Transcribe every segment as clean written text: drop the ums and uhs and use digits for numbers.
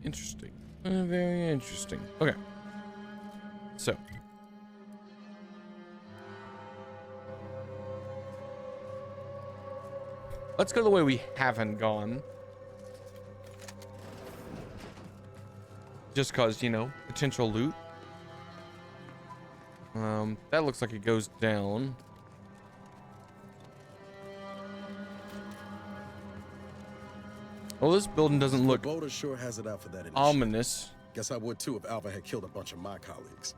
Interesting. Very interesting. Okay. So. Let's go the way we haven't gone. Just cause, you know, potential loot. That looks like it goes down. Well, this building doesn't look Boulder sure has it out for that initiative. ominous. Guess I would too if Alva had killed a bunch of my colleagues.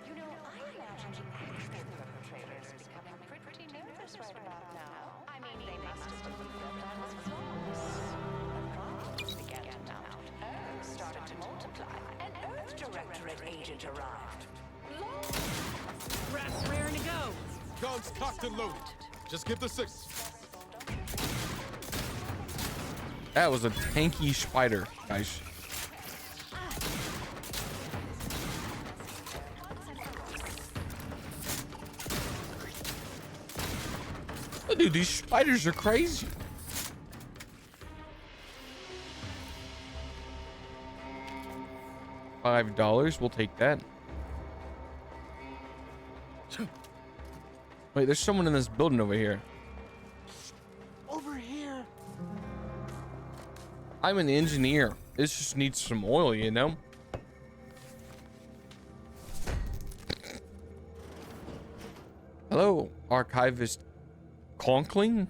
You know, I imagine the perpetrators becoming pretty nervous right about now. I mean, they must have believed their plan was flawless. But problems began to mount. Earth started to multiply. An Earth Directorate agent arrived. Brass raring to go. Guns cocked and loaded. Just give the six. That was a tanky spider, guys. Oh, dude, these spiders are crazy. $5, we'll take that. Wait, there's someone in this building over here. Over here. I'm an engineer. This just needs some oil, you know? Hello, Archivist Conkling?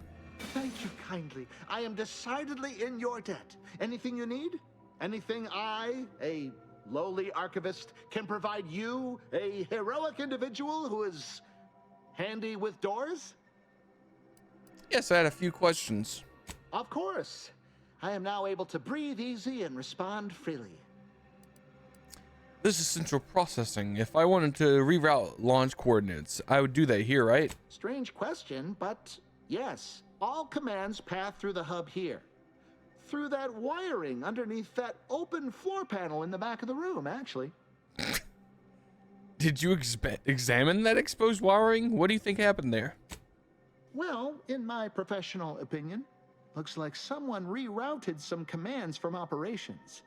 Thank you kindly. I am decidedly in your debt. Anything you need? Anything I, a lowly archivist, can provide you, a heroic individual who is handy with doors? Yes, I had a few questions. Of course. I am now able to breathe easy and respond freely. This is central processing. If I wanted to reroute launch coordinates, I would do that here, right? Strange question, but yes. All commands pass through the hub here. Through that wiring underneath that open floor panel in the back of the room, actually. Did you examine that exposed wiring? What do you think happened there? Well, in my professional opinion, looks like someone rerouted some commands from operations.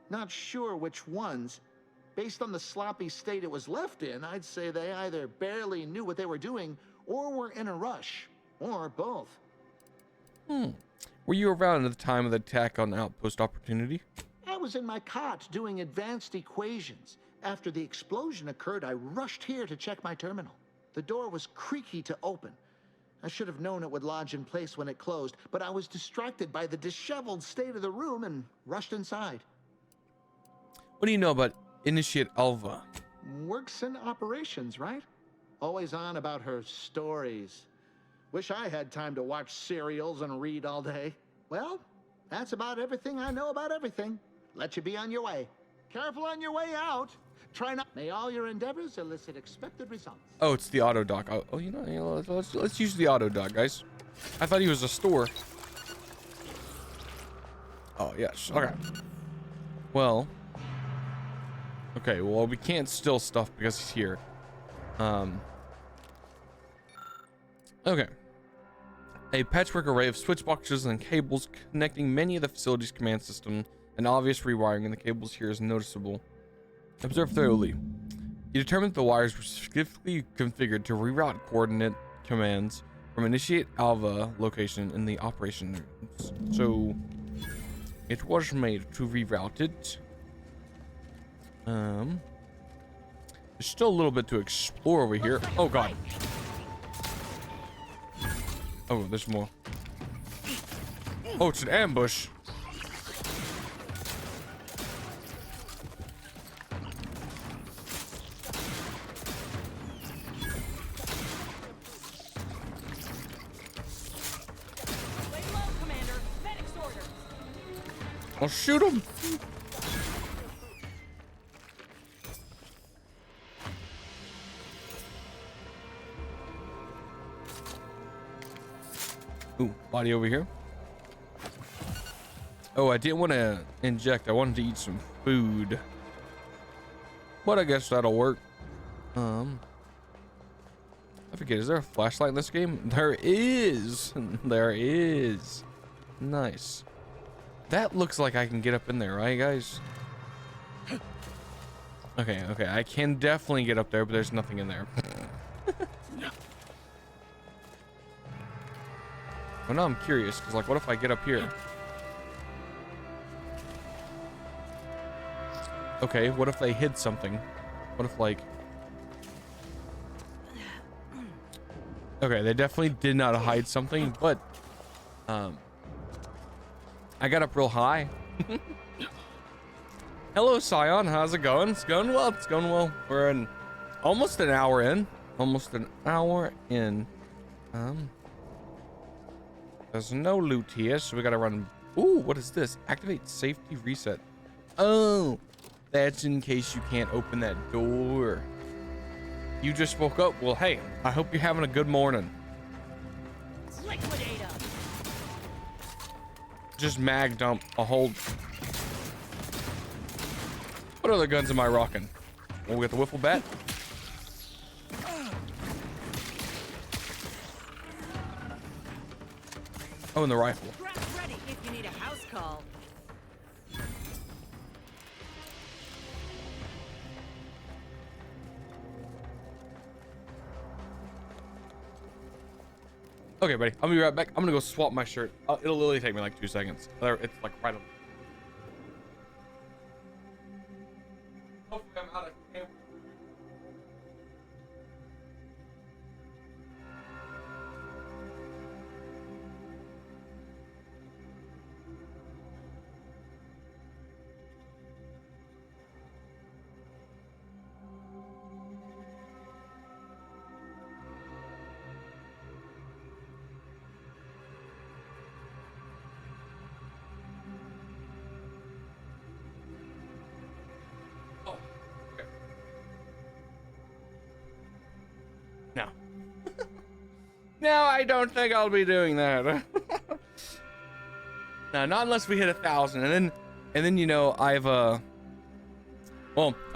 Not sure which ones. Based on the sloppy state it was left in, I'd say they either barely knew what they were doing or were in a rush, or both. Were you around at the time of the attack on Outpost Opportunity? I was in my cot doing advanced equations. After the explosion occurred, I rushed here to check my terminal. The door was creaky to open. I should have known it would lodge in place when it closed, but I was distracted by the disheveled state of the room and rushed inside. What do you know about Initiate Alva? Works in operations, right? Always on about her stories. Wish I had time to watch serials and read all day. Well, that's about everything I know about everything. Let you be on your way. Careful on your way out. Try not. May all your endeavors elicit expected results. Oh, it's the auto dock. Oh, you know, let's use the auto dock, guys. I thought he was a store. Oh, yes. Okay. Well. Okay, well, we can't steal stuff because he's here. Okay. A patchwork array of switch boxes and cables connecting many of the facility's command system. An obvious rewiring in the cables here is noticeable. Observe thoroughly. You determined that the wires were specifically configured to reroute coordinate commands from Initiate Alva location in the operation rooms. So it was made to reroute it. There's still a little bit to explore over here. Oh god. Oh, there's more. Oh, it's an ambush. Lay low, Commander. Medic's orders. I'll shoot him. Ooh, body over here. Oh, I didn't want to inject. I wanted to eat some food. But I guess that'll work. I forget, is there a flashlight in this game? There is. There is. Nice. That looks like I can get up in there, right, guys? Okay, okay. I can definitely get up there, but there's nothing in there. Well, now I'm curious, because, like, what if I get up here? Okay, what if they hid something? What if, like... Okay, they definitely did not hide something, but... I got up real high. Hello, Scion. How's it going? It's going well. It's going well. We're in almost an hour in. Almost an hour in. There's no loot here, so we gotta run. Ooh, what is this? Activate safety reset. Oh, that's in case you can't open that door. You just woke up. Well, hey, I hope you're having a good morning. Liquidate 'em. Just mag dump a whole. What other guns am I rocking? Well, we got the wiffle bat. Oh, and the rifle. Grab ready if you need a house call. Okay, buddy. I'll be right back. I'm gonna go swap my shirt. It'll literally take me like 2 seconds. It's like right on. Hopefully I'm out of camera. Oh, okay. No. No, I don't think I'll be doing that. No, not unless we hit 1,000, and then you know I've well,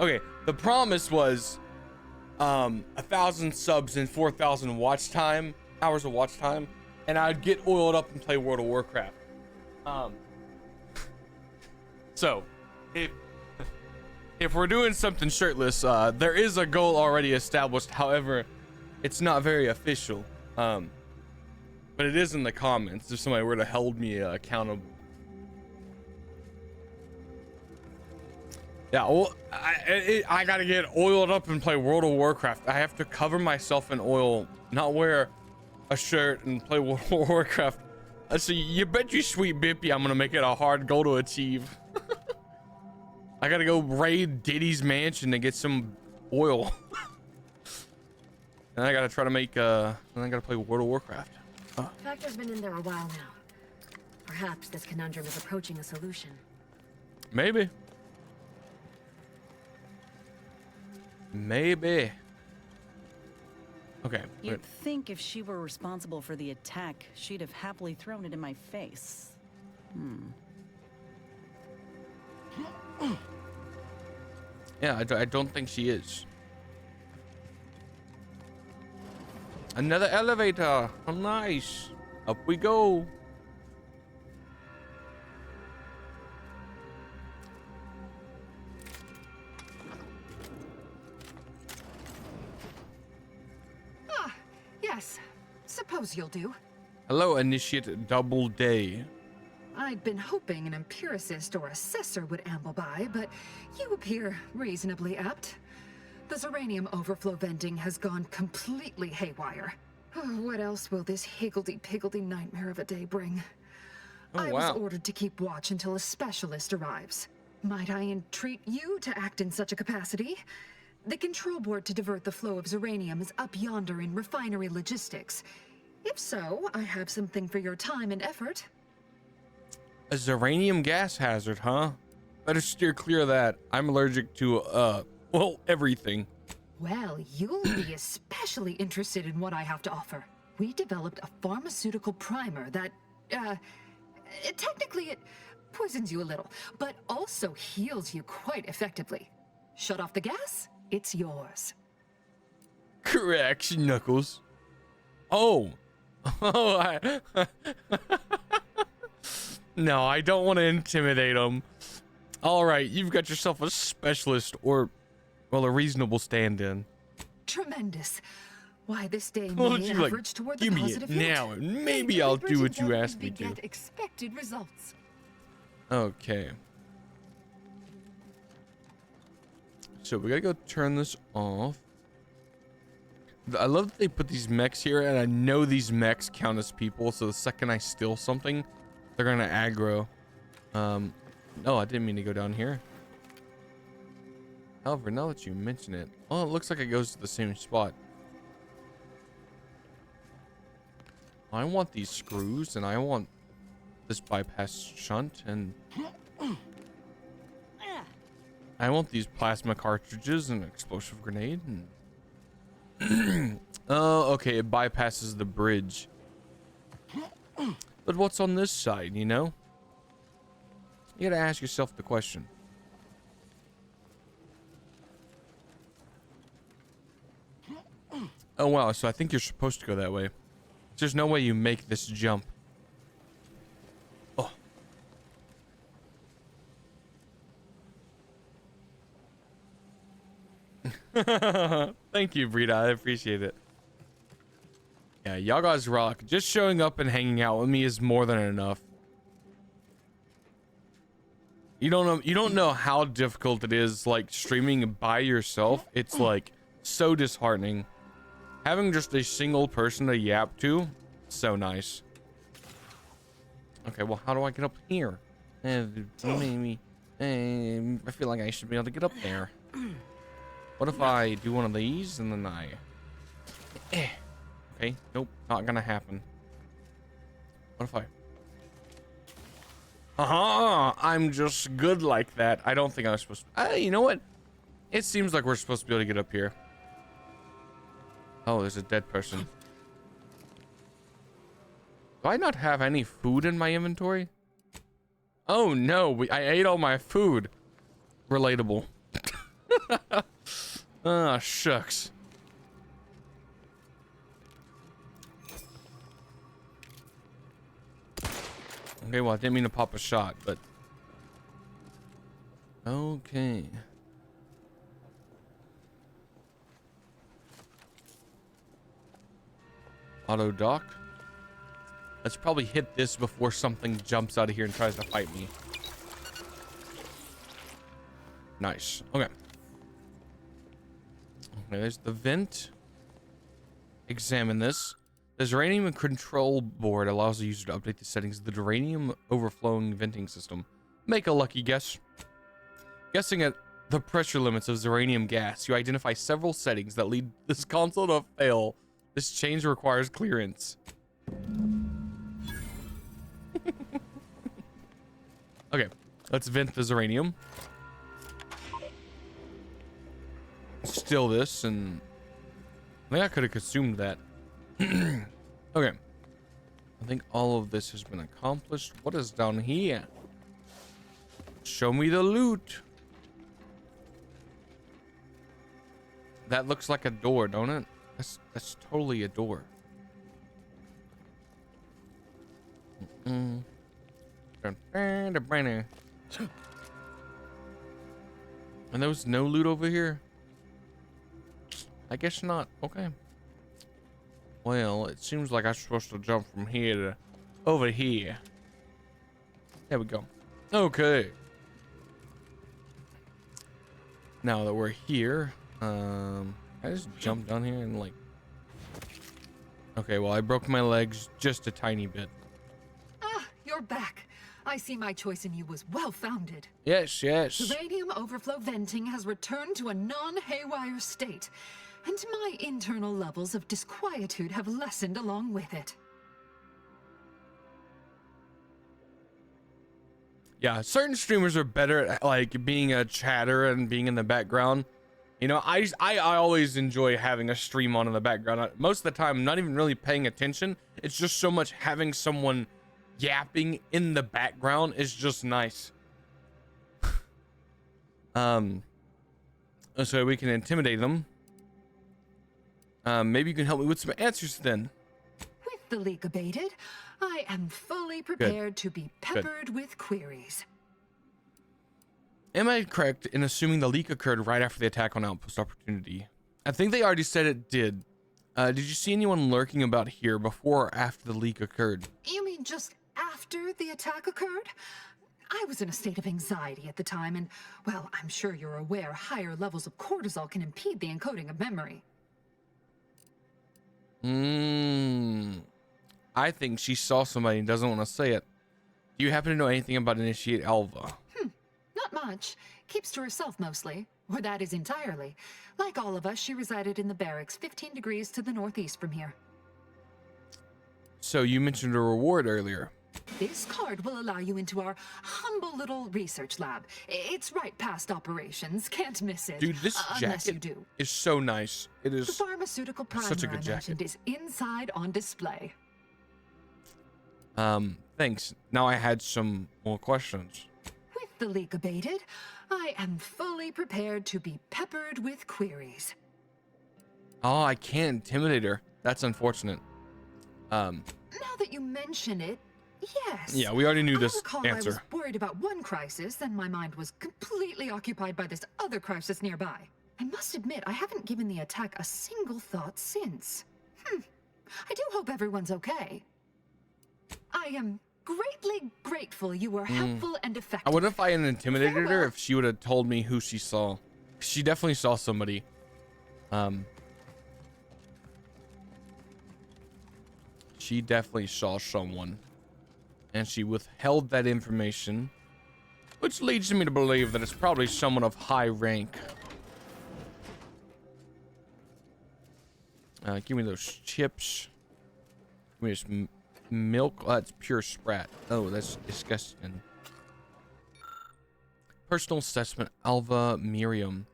okay. The promise was 1,000 subs and 4,000 hours of watch time, and I'd get oiled up and play World of Warcraft. So if we're doing something shirtless, there is a goal already established. However, it's not very official. But it is in the comments if somebody were to hold me accountable. Yeah, well, I gotta get oiled up and play World of Warcraft. I have to cover myself in oil, not wear a shirt and play World of Warcraft. So you bet you sweet Bippy I'm gonna make it a hard goal to achieve. I gotta go raid Diddy's mansion to get some oil. And I gotta try to make and I gotta play World of Warcraft. Factor's been in there a while now. Perhaps this conundrum is approaching a solution. Maybe. Maybe. Okay. You'd think if she were responsible for the attack, she'd have happily thrown it in my face. Yeah, I don't think she is. Another elevator. Oh, nice. Up we go. Yes, suppose you'll do. Hello, Initiate Doubleday. I'd been hoping an empiricist or assessor would amble by, but you appear reasonably apt. The Zeranium overflow venting has gone completely haywire. What else will this higgledy-piggledy nightmare of a day bring? Oh, I wow. was ordered to keep watch until a specialist arrives. Might I entreat you to act in such a capacity? The control board to divert the flow of Zeranium is up yonder in refinery logistics. If so, I have something for your time and effort. A Zeranium gas hazard, huh? Better steer clear of that. I'm allergic to, well, everything. Well, you'll be especially interested in what I have to offer. We developed a pharmaceutical primer that, technically poisons you a little, but also heals you quite effectively. Shut off the gas, it's yours. Correction, Knuckles. Oh. Oh, no, I don't want to intimidate him. All right, you've got yourself a specialist, or, well, a reasonable stand-in. Tremendous. Why, this day Well, may you, like, average toward the give me it positive yet. now, and maybe I'll do what you asked me to. Beget expected results. Okay. So we gotta go turn this off. I love that they put these mechs here, and I know these mechs count as people, so the second I steal something, they're gonna aggro. No, I didn't mean to go down here. However, now that you mention it, oh, it looks like it goes to the same spot. I want these screws, and I want this bypass shunt, and I want these plasma cartridges and an explosive grenade, and oh, okay, it bypasses the bridge. But what's on this side, you know? You gotta ask yourself the question. Oh wow, so I think you're supposed to go that way. There's no way you make this jump. Oh. Thank you, Brita. I appreciate it. Yeah, y'all guys rock. Just showing up and hanging out with me is more than enough. You don't know how difficult it is, like, streaming by yourself. It's like so disheartening. Having just a single person to yap to, so nice. Okay, well, how do I get up here? Maybe, I feel like I should be able to get up there. What if I do one of these and then I... Okay, nope, not gonna happen. What if I... I'm just good like that. I don't think I was supposed to... you know what? It seems like we're supposed to be able to get up here. Oh, there's a dead person. Do I not have any food in my inventory? Oh no, I ate all my food. Relatable. Ah, shucks. Okay, well, I didn't mean to pop a shot, but... Okay. Auto dock. Let's probably hit this before something jumps out of here and tries to fight me. Nice. Okay. Okay, there's the vent. Examine this. The Zeranium control board allows the user to update the settings of the Zeranium overflowing venting system. Make a lucky guess. Guessing at the pressure limits of Zeranium gas, you identify several settings that lead this console to fail. This change requires clearance. Okay, let's vent the Zeranium. Still this, and I think I could have consumed that. Okay. I think all of this has been accomplished. What is down here? Show me the loot. That looks like a door, don't it? That's totally a door. And there was no loot over here? I guess not. Okay. Well, it seems like I'm supposed to jump from here to over here. There we go. Okay. Now that we're here, I just jumped down here and like... Okay, well, I broke my legs just a tiny bit. Ah, you're back. I see my choice in you was well-founded. Yes, yes. Uranium overflow venting has returned to a non-haywire state, and my internal levels of disquietude have lessened along with it. Yeah, certain streamers are better at like being a chatter and being in the background. You know, I always enjoy having a stream on in the background. Most of the time, I'm not even really paying attention. It's just so much having someone yapping in the background is just nice. So we can intimidate them. Maybe you can help me with some answers then. With the leak abated, I am fully prepared to be peppered with queries. Am I correct in assuming the leak occurred right after the attack on Outpost Opportunity? I think they already said it did. Did you see anyone lurking about here before or after the leak occurred? You mean just after the attack occurred? I was in a state of anxiety at the time, and, well, I'm sure you're aware higher levels of cortisol can impede the encoding of memory. I think she saw somebody and doesn't want to say it. Do you happen to know anything about Initiate Alva? Not much. Keeps to herself mostly. Or that is entirely. Like all of us, she resided in the barracks 15 degrees to the northeast from here. So you mentioned a reward earlier. This card will allow you into our humble little research lab. It's right past operations. Can't miss it. Dude, this unless you jacket do. is so nice. It The is pharmaceutical primer such a I good mentioned jacket. is inside on display. Thanks. Now I had some more questions. With the leak abated, I am fully prepared to be peppered with queries. Oh, I can't intimidate her. That's unfortunate. Now that you mention it, yes. Yeah, we already knew I this recall I was answer. worried about one crisis, then my mind was completely occupied by this other crisis nearby. I must admit, I haven't given the attack a single thought since. I do hope everyone's okay. I am greatly grateful you were helpful and I effective. wonder if I had intimidated her Farewell. if she would have told me who she saw. She definitely saw somebody. She definitely saw someone. And she withheld that information. Which leads me to believe that it's probably someone of high rank. Give me those chips. Give me this milk. Oh, that's pure sprat. Oh, that's disgusting. Personal assessment, Alva Miriam.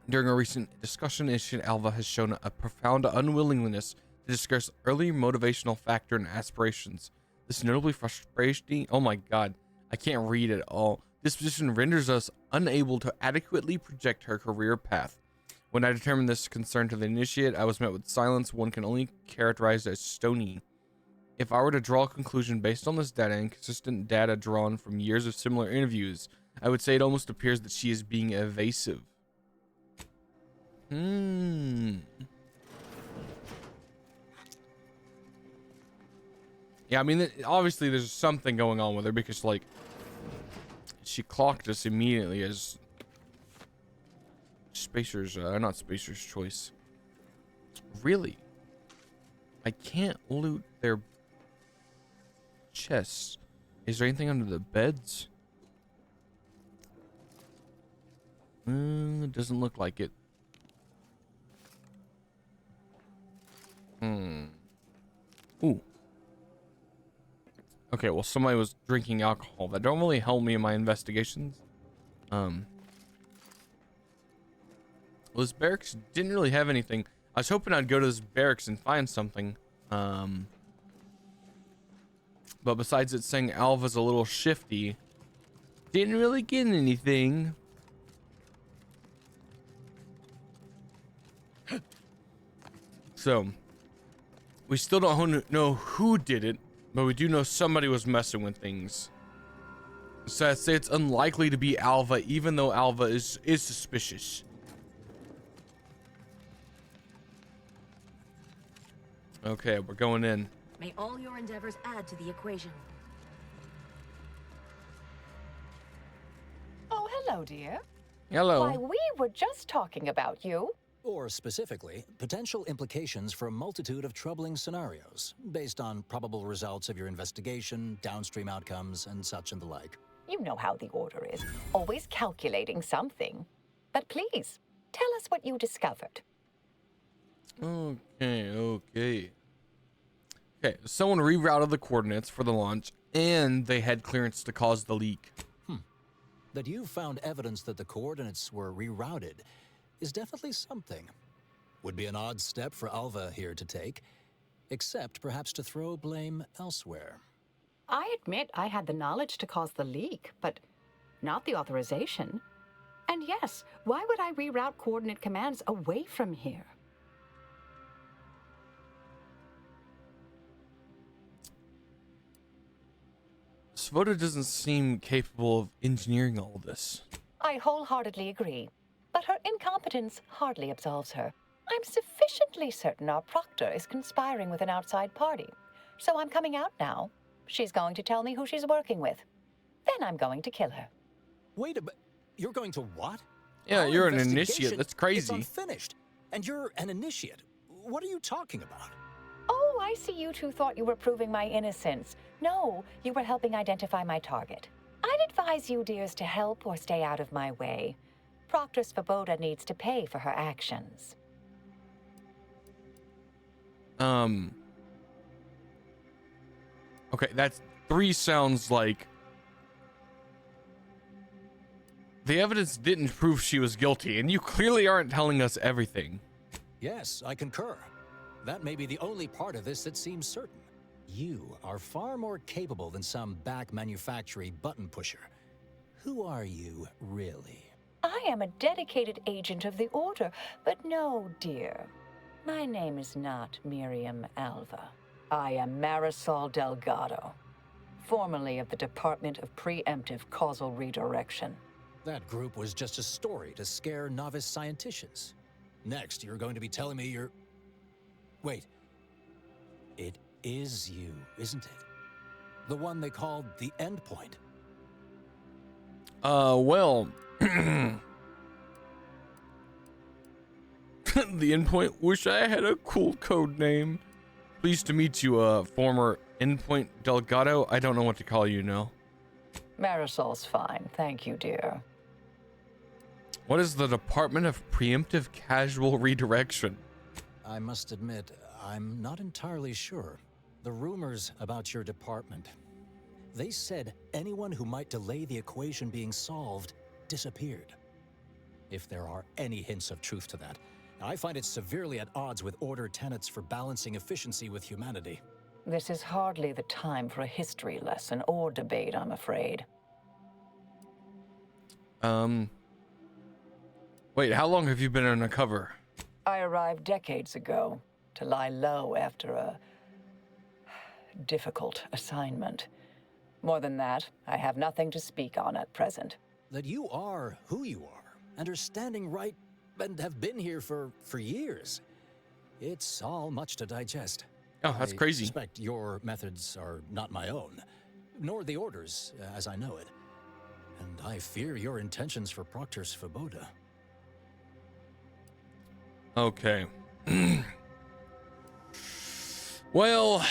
During a recent discussion, Initiate Alva has shown a profound unwillingness to discuss early motivational factor and aspirations. This notably frustrating. Oh my god, I can't read at all. This position renders us unable to adequately project her career path. When I determined this concern to the Initiate, I was met with silence one can only characterize as stony. If I were to draw a conclusion based on this data and consistent data drawn from years of similar interviews, I would say it almost appears that she is being evasive. Yeah, I mean, obviously there's something going on with her because, like, she clocked us immediately as Spacer's, not Spacer's choice. Really? I can't loot their chests. Is there anything under the beds? It doesn't look like it. Ooh. Okay, well, somebody was drinking alcohol. That don't really help me in my investigations. Well, this barracks didn't really have anything. I was hoping I'd go to this barracks and find something. But besides it saying Alva's a little shifty, didn't really get anything. So, we still don't know who did it, but we do know somebody was messing with things. So I'd say it's unlikely to be Alva, even though Alva is suspicious. Okay, we're going in. May all your endeavors add to the equation. Oh, hello, dear. Hello. Why, we were just talking about you. Or specifically, potential implications for a multitude of troubling scenarios, based on probable results of your investigation, downstream outcomes, and such and the like. You know how the Order is, always calculating something. But please, tell us what you discovered. Okay. Someone rerouted the coordinates for the launch, and they had clearance to cause the leak. That you found evidence that the coordinates were rerouted is definitely something. Would be an odd step for Alva here to take, except perhaps to throw blame elsewhere. I admit I had the knowledge to cause the leak, but not the authorization. And yes, why would I reroute coordinate commands away from here? Svoboda doesn't seem capable of engineering all this. I wholeheartedly agree, but her incompetence hardly absolves her. I'm sufficiently certain our proctor is conspiring with an outside party, so I'm coming out now. She's going to tell me who she's working with. Then I'm going to kill her. Wait a minute. You're going to what? Yeah, Our you're an investigation initiate. That's is crazy. unfinished. And you're an initiate. What are you talking about? Oh, I see you two thought you were proving my innocence. No, you were helping identify my target. I'd advise you dears to help or stay out of my way. Proctor Svoboda needs to pay for her actions. Okay, that's 3 sounds like the evidence didn't prove she was guilty, and you clearly aren't telling us everything. Yes, I concur. That may be the only part of this that seems certain. You are far more capable than some back manufactory button pusher. Who are you, really? I am a dedicated agent of the Order, but no, dear. My name is not Miriam Alva. I am Marisol Delgado, formerly of the Department of Preemptive Causal Redirection. That group was just a story to scare novice scienticians. Next, you're going to be telling me you're... Wait. It is you, isn't it? The one they called the Endpoint. Well... The Endpoint. Wish I had a cool code name. Pleased to meet you, former Endpoint Delgado. I don't know what to call you now. Marisol's fine, thank you, dear. What is the Department of Preemptive Casual Redirection? I must admit, I'm not entirely sure. The rumors about your department. They said anyone who might delay the equation being solved disappeared. If there are any hints of truth to that, I find it severely at odds with Order tenets for balancing efficiency with humanity. This is hardly the time for a history lesson or debate, I'm afraid. Wait, how long have you been undercover? I arrived decades ago to lie low after a difficult assignment. More than that, I have nothing to speak on at present. That you are who you are, and are standing right and have been here for years. It's all much to digest. Oh, that's crazy. I suspect your methods are not my own, nor the Order's, as I know it. And I fear your intentions for Proctor Svoboda. Okay. Well,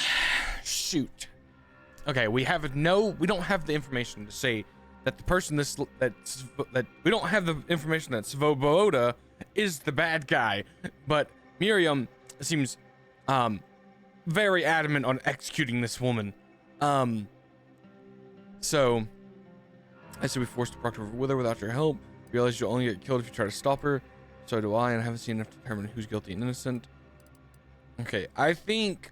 shoot. Okay, we don't have the information to say that the person that we don't have the information that Svoboda is the bad guy, but Miriam seems very adamant on executing this woman. So I said we forced the Proctor with her without your help. Realize you'll only get killed if you try to stop her. So do I, and I haven't seen enough to determine who's guilty and innocent. Okay, I think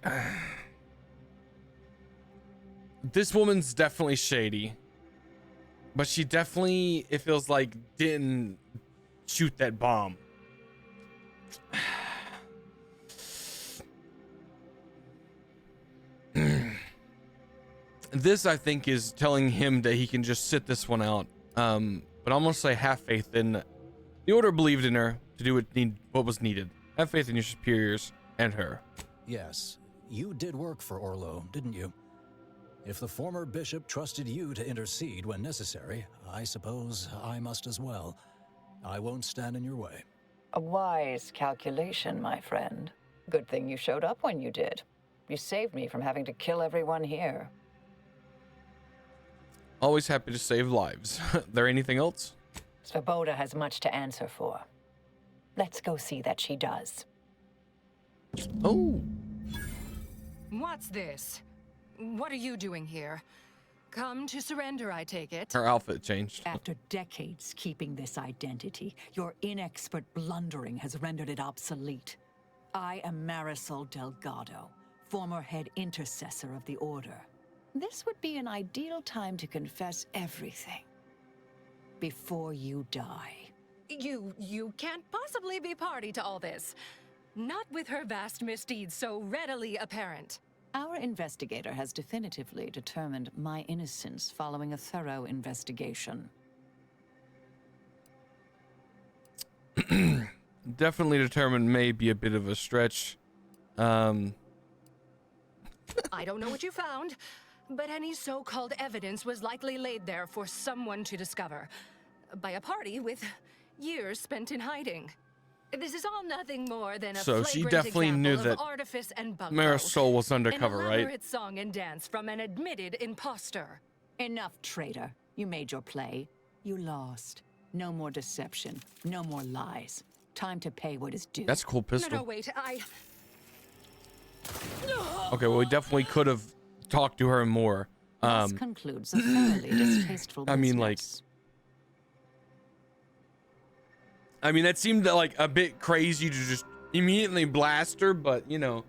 this woman's definitely shady, but she definitely, it feels like, didn't shoot that bomb. This, I think, is telling him that he can just sit this one out. But I'm gonna say have faith in the Order believed in her to do what was needed. Have faith in your superiors and her. Yes, you did work for Orlo, didn't you? If the former bishop trusted you to intercede when necessary, I suppose I must as well. I won't stand in your way. A wise calculation, my friend. Good thing you showed up when you did. You saved me from having to kill everyone here. Always happy to save lives. There anything else? Svoboda has much to answer for. Let's go see that she does. Oh. What's this? What are you doing here? Come to surrender, I take it. Her outfit changed. After decades keeping this identity, your inexpert blundering has rendered it obsolete. I am Marisol Delgado, former head intercessor of the Order. This would be an ideal time to confess everything before you die. You can't possibly be party to all this. Not with her vast misdeeds so readily apparent. Our investigator has definitively determined my innocence following a thorough investigation. Definitely determined may be a bit of a stretch. I don't know what you found, but any so-called evidence was likely laid there for someone to discover. By a party with years spent in hiding. This is all nothing more than a So she flagrant definitely knew example that of artifice and bunco. Marisol was undercover, An right? elaborate song and dance from an admitted imposter. Enough, traitor. You made your play. You lost. No more deception. No more lies. Time to pay what is due. That's a cool pistol. No, wait, Okay, well, we definitely could have talked to her more. This concludes a thoroughly distasteful I mean, like, business. that seemed like a bit crazy to just immediately blast her, but you know.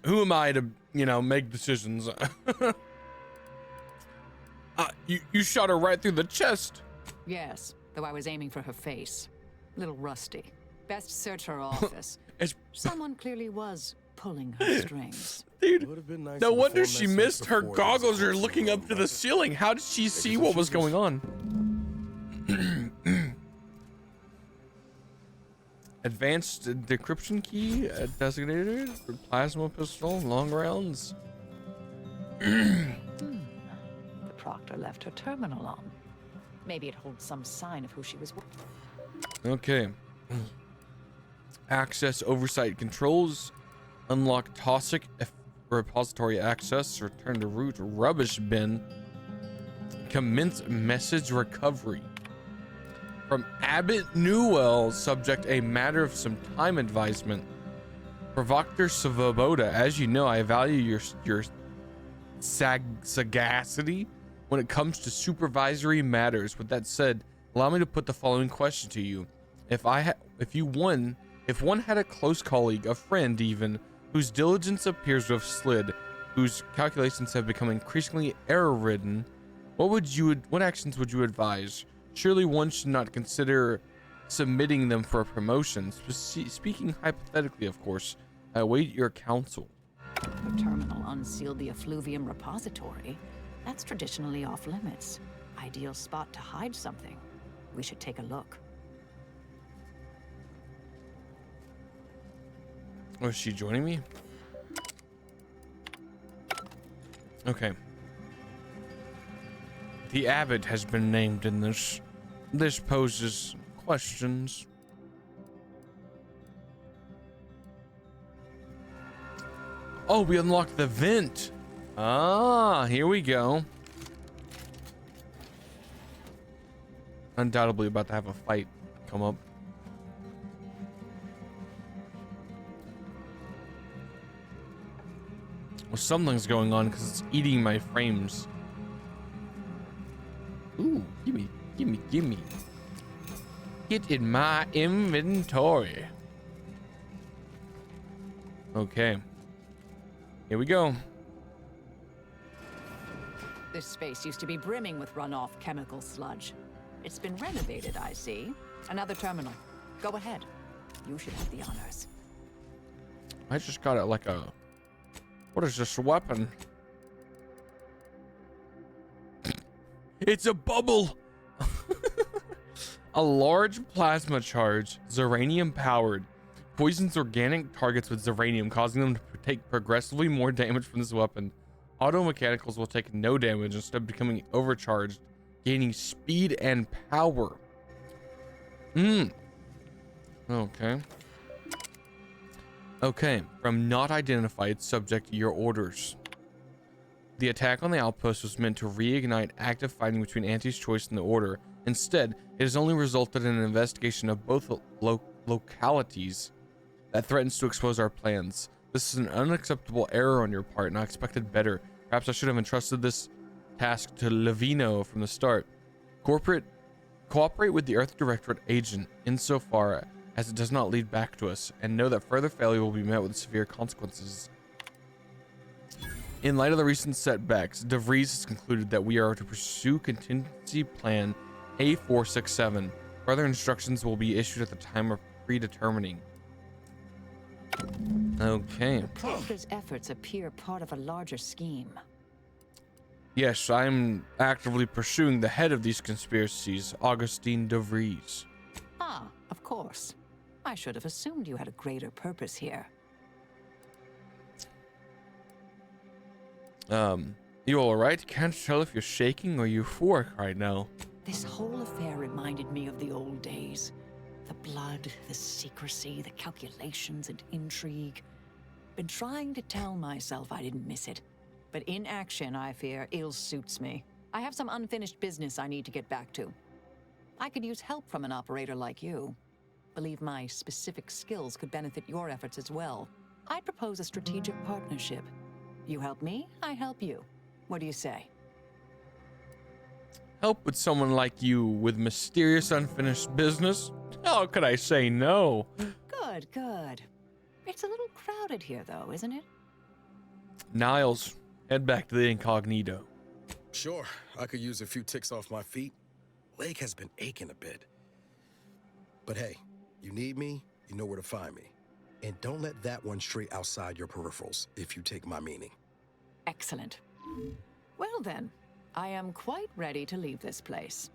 Who am I to, make decisions? You shot her right through the chest. Yes, though I was aiming for her face. Little rusty. Best search her office. Someone clearly was pulling her strings. Dude, Would have been nice no to wonder perform she that missed search her before it was goggles are officially looking up to the ceiling. How did she see what was going on? Advanced decryption key designated for plasma pistol, long rounds. The proctor left her terminal on. Maybe it holds some sign of who she was with. Okay. Access oversight controls. Unlock Toxic repository access. Return to root rubbish bin. Commence message recovery. From Abbott Newell, subject a matter of some time advisement. Provoctor Svoboda, as you know, I value your sagacity when it comes to supervisory matters. With that said, allow me to put the following question to you. If one had a close colleague, a friend even, whose diligence appears to have slid, whose calculations have become increasingly error-ridden, what actions would you advise? Surely one should not consider submitting them for a promotion. Speaking hypothetically, of course, I await your counsel. Her terminal unsealed the effluvium repository. That's traditionally off limits. Ideal spot to hide something. We should take a look. Oh, is she joining me? Okay. The Abbot has been named in this. This poses questions. Oh, we unlocked the vent. Ah, here we go. Undoubtedly about to have a fight come up. Well, something's going on because it's eating my frames. Ooh, gimme. Get in my inventory. Okay. Here we go. This space used to be brimming with runoff chemical sludge. It's been renovated, I see. Another terminal. Go ahead. You should have the honors. I just got it like a... What is this weapon? It's a bubble! A large plasma charge, Zeranium powered, poisons organic targets with Zeranium, causing them to take progressively more damage from this weapon. Auto mechanicals will take no damage, instead of becoming overcharged, gaining speed and power. Okay. Okay, from not identified subject, your orders. The attack on the outpost was meant to reignite active fighting between Auntie's Choice and the Order. Instead, it has only resulted in an investigation of both localities that threatens to expose our plans. This is an unacceptable error on your part, and I expected better. Perhaps I should have entrusted this task to Levino from the start. Cooperate with the Earth Directorate agent insofar as it does not lead back to us, and know that further failure will be met with severe consequences. In light of the recent setbacks, De Vries has concluded that we are to pursue contingency plan A467. Further instructions will be issued at the time of predetermining. Okay. Profiter's efforts appear part of a larger scheme. Yes, I'm actively pursuing the head of these conspiracies, Augustine De Vries. Ah, of course. I should have assumed you had a greater purpose here. You alright? Can't tell if you're shaking or euphoric right now. This whole affair reminded me of the old days. The blood, the secrecy, the calculations and intrigue. Been trying to tell myself I didn't miss it. But in action, I fear, ill suits me. I have some unfinished business I need to get back to. I could use help from an operator like you. Believe my specific skills could benefit your efforts as well. I'd propose a strategic partnership. You help me, I help you. What do you say? Help with someone like you with mysterious unfinished business? How could I say no? Good, good. It's a little crowded here, though, isn't it? Niles, head back to the incognito. Sure, I could use a few ticks off my feet. Leg has been aching a bit. But hey, you need me, you know where to find me. And don't let that one stray outside your peripherals, if you take my meaning. Excellent. Well then, I am quite ready to leave this place.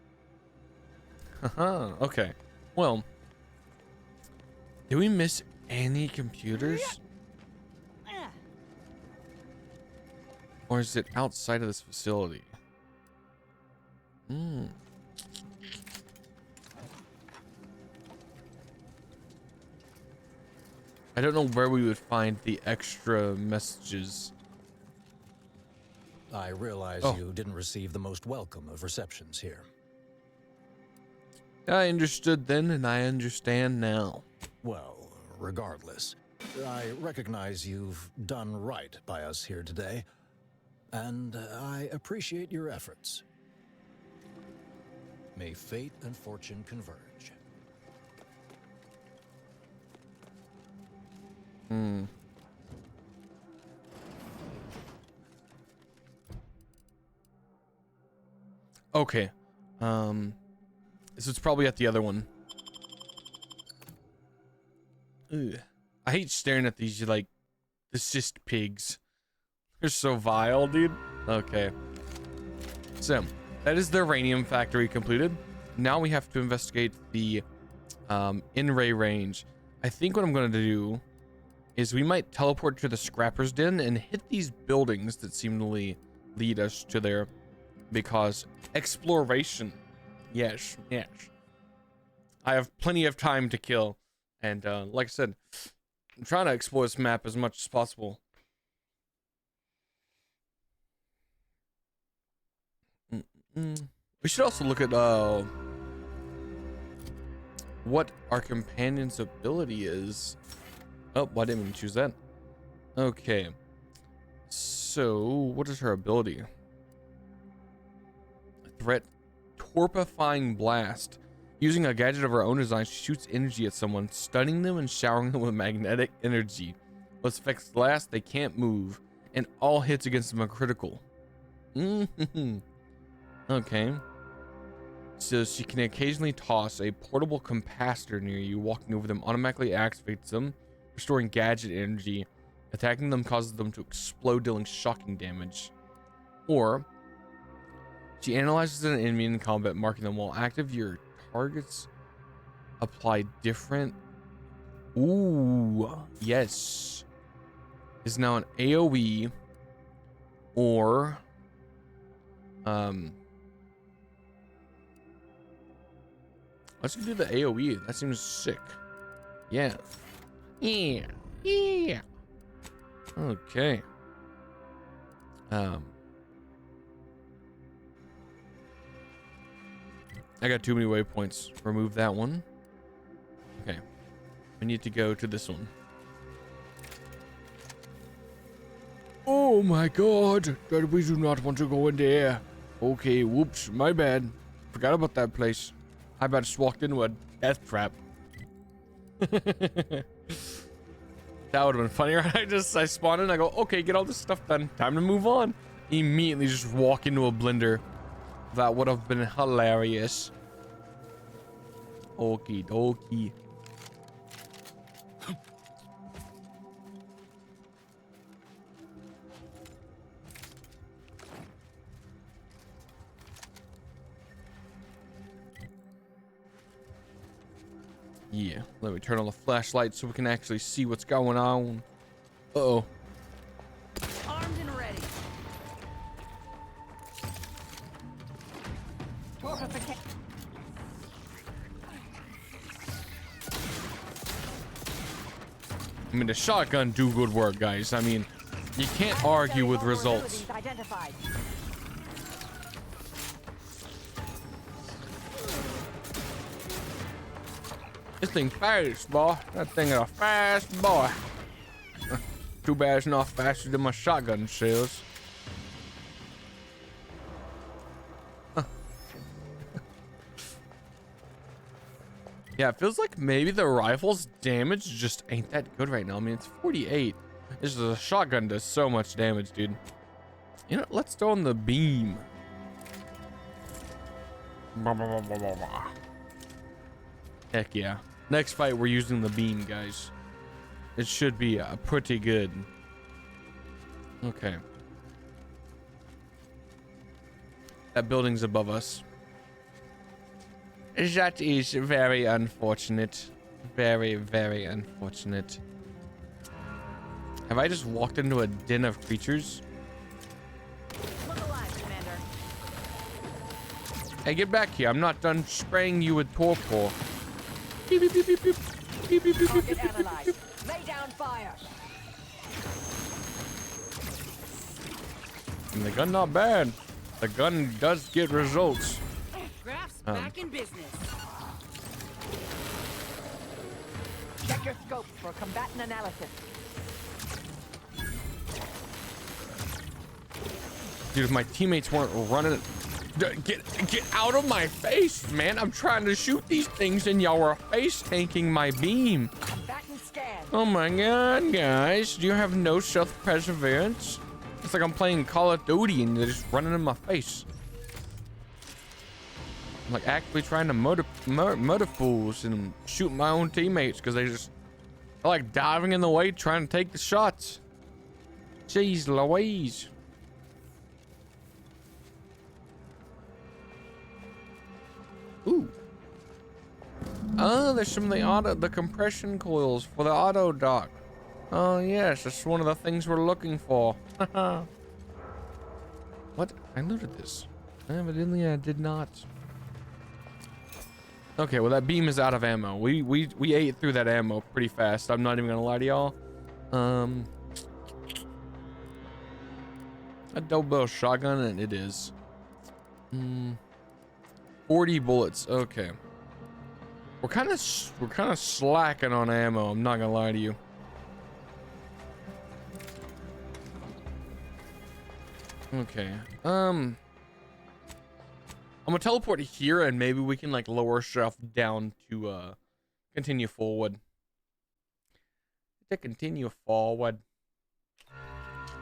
Haha, okay. Well, did we miss any computers? Or is it outside of this facility? I don't know where we would find the extra messages. I realize you didn't receive the most welcome of receptions here. I understood then, and I understand now. Well, regardless, I recognize you've done right by us here today, and I appreciate your efforts. May fate and fortune converge. Okay. So it's probably at the other one. Ugh. I hate staring at these, like, the cyst pigs. They're so vile, dude. Okay. So, that is the uranium factory completed. Now we have to investigate the in-ray range. I think what I'm going to do is we might teleport to the scrapper's den and hit these buildings that seemingly lead us to there. Because exploration. Yes, yes. I have plenty of time to kill. And like I said, I'm trying to explore this map as much as possible. We should also look at what our companion's ability is. Oh, why didn't we choose that? Okay. So, what is her ability? Threat Torpifying Blast. Using a gadget of her own design, she shoots energy at someone, stunning them and showering them with magnetic energy. Once effects last, they can't move, and all hits against them are critical. Okay. So she can occasionally toss a portable capacitor near you. Walking over them automatically activates them, restoring gadget energy. Attacking them causes them to explode, dealing shocking damage. Or she analyzes an enemy in combat, marking them while active. Your targets apply different. Ooh, yes. Is now an AoE or let's do the AoE. That seems sick. Yeah. Yeah. Yeah. Okay. I got too many waypoints. Remove that one. Okay. We need to go to this one. Oh my god. That we do not want to go in there. Okay, whoops. My bad. Forgot about that place. I about just walked into a death trap. That would have been funny, right? I spawn in, I go, okay, get all this stuff done. Time to move on. Immediately just walk into a blender. That would have been hilarious. Okie dokie. Yeah, let me turn on the flashlight so we can actually see what's going on. Uh-oh. Armed and ready. I mean, the shotgun do good work, guys. I mean, you can't argue with results. Identified. This thing fast, boy. That thing is a fast boy. Too bad it's not faster than my shotgun shells. Yeah, it feels like maybe the rifle's damage just ain't that good right now. I mean, it's 48. This is a shotgun does so much damage, dude. You know, let's throw in the beam. Heck yeah. Next fight, we're using the beam, guys. It should be pretty good. Okay. That building's above us. That is very unfortunate. Very, very unfortunate. Have I just walked into a den of creatures? Look alive, Commander. Hey, get back here. I'm not done spraying you with torpor. Beep, beep, beep, beep, beep. Beep, beep, beep, beep, Target beep, beep, analyzed. beep. Lay down fire. And the gun not bad. The gun does get results. Graph's back in business. Check your scopes for combatant analysis. Dude, if my teammates weren't running, get out of my face, man! I'm trying to shoot these things, and y'all are face tanking my beam. Combatant scan. Oh my god, guys! Do you have no self-perseverance? It's like I'm playing Call of Duty, and they're just running in my face. I'm like actually trying to murder fools and shoot my own teammates because they're like diving in the way, trying to take the shots. Jeez Louise. Ooh. Oh, there's some of the compression coils for the auto dock. Oh yes, that's one of the things we're looking for. What? I looted this. Evidently I did not. Okay, well that beam is out of ammo. We ate through that ammo pretty fast. I'm not even gonna lie to y'all. A double barrel shotgun, and it is. 40 bullets. Okay. We're kind of slacking on ammo. I'm not gonna lie to you. Okay. I'm gonna teleport here, and maybe we can like lower stuff down to continue forward. To continue forward.